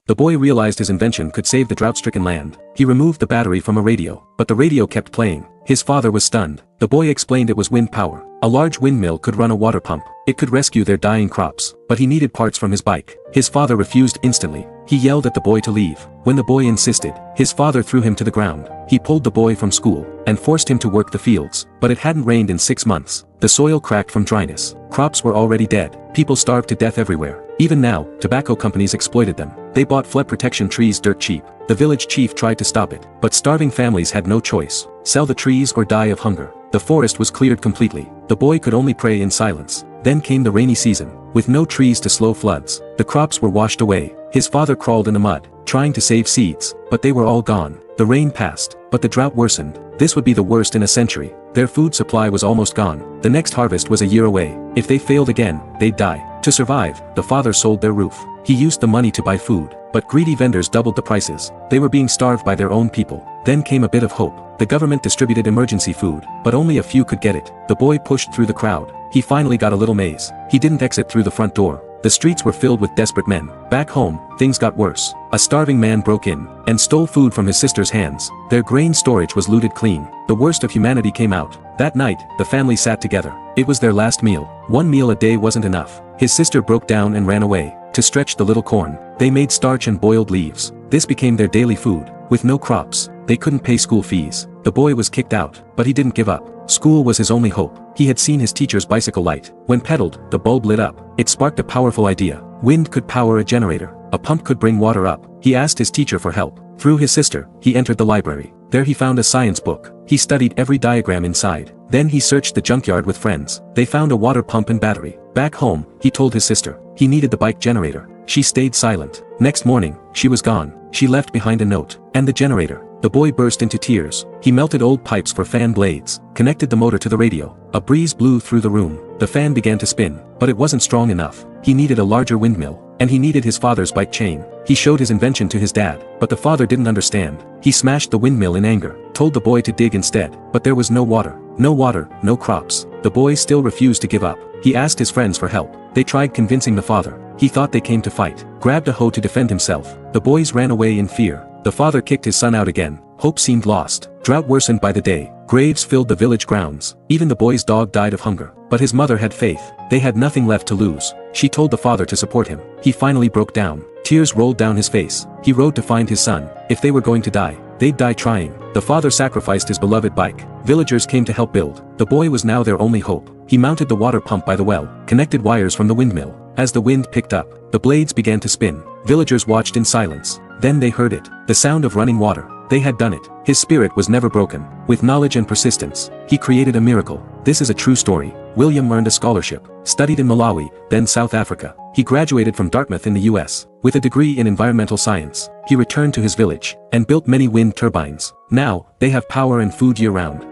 The boy realized his invention could save the drought-stricken land. He removed the battery from a radio, but the radio kept playing. His father was stunned. The boy explained it was wind power. A large windmill could run a water pump. It could rescue their dying crops, but he needed parts from his bike. His father refused instantly. He yelled at the boy to leave. When the boy insisted, his father threw him to the ground. He pulled the boy from school and forced him to work the fields, but it hadn't rained in 6 months. The soil cracked from dryness. Crops were already dead. People starved to death everywhere. Even now, tobacco companies exploited them. They bought flood protection trees dirt cheap. The village chief tried to stop it, but starving families had no choice. Sell the trees or die of hunger. The forest was cleared completely. The boy could only pray in silence. Then came the rainy season, with no trees to slow floods. The crops were washed away. His father crawled in the mud, trying to save seeds, but they were all gone. The rain passed, but the drought worsened. This would be the worst in a century. Their food supply was almost gone. The next harvest was a year away. If they failed again, they'd die. To survive, the father sold their roof. He used the money to buy food, but greedy vendors doubled the prices. They were being starved by their own people. Then came a bit of hope. The government distributed emergency food, but only a few could get it. The boy pushed through the crowd. He finally got a little maize. He didn't exit through the front door. The streets were filled with desperate men. Back home, things got worse. A starving man broke in and stole food from his sister's hands. Their grain storage was looted clean. The worst of humanity came out. That night, the family sat together. It was their last meal. One meal a day wasn't enough. His sister broke down and ran away to stretch the little corn. They made starch and boiled leaves. This became their daily food. With no crops, they couldn't pay school fees. The boy was kicked out, but he didn't give up. School was his only hope. He had seen his teacher's bicycle light. When pedaled, the bulb lit up. It sparked a powerful idea. Wind could power a generator. A pump could bring water up. He asked his teacher for help. Through his sister, he entered the library. There he found a science book. He studied every diagram inside. Then he searched the junkyard with friends. They found a water pump and battery. Back home, he told his sister. He needed the bike generator. She stayed silent. Next morning, she was gone. She left behind a note. And the generator. The boy burst into tears. He melted old pipes for fan blades, connected the motor to the radio. A breeze blew through the room. The fan began to spin, but it wasn't strong enough. He needed a larger windmill, and he needed his father's bike chain. He showed his invention to his dad, but the father didn't understand. He smashed the windmill in anger, told the boy to dig instead, but there was no water. No water, no crops. The boy still refused to give up. He asked his friends for help. They tried convincing the father. He thought they came to fight. Grabbed a hoe to defend himself. The boys ran away in fear. The father kicked his son out again. Hope seemed lost. Drought worsened by the day. Graves filled the village grounds. Even the boy's dog died of hunger. But his mother had faith. They had nothing left to lose. She told the father to support him. He finally broke down. Tears rolled down his face. He rode to find his son. If they were going to die, they'd die trying. The father sacrificed his beloved bike. Villagers came to help build. The boy was now their only hope. He mounted the water pump by the well, connected wires from the windmill. As the wind picked up, the blades began to spin. Villagers watched in silence. Then they heard it. The sound of running water. They had done it. His spirit was never broken. With knowledge and persistence, he created a miracle. This is a true story. William earned a scholarship, studied in Malawi, then South Africa. He graduated from Dartmouth in the US. With a degree in environmental science, he returned to his village and built many wind turbines. Now, they have power and food year-round.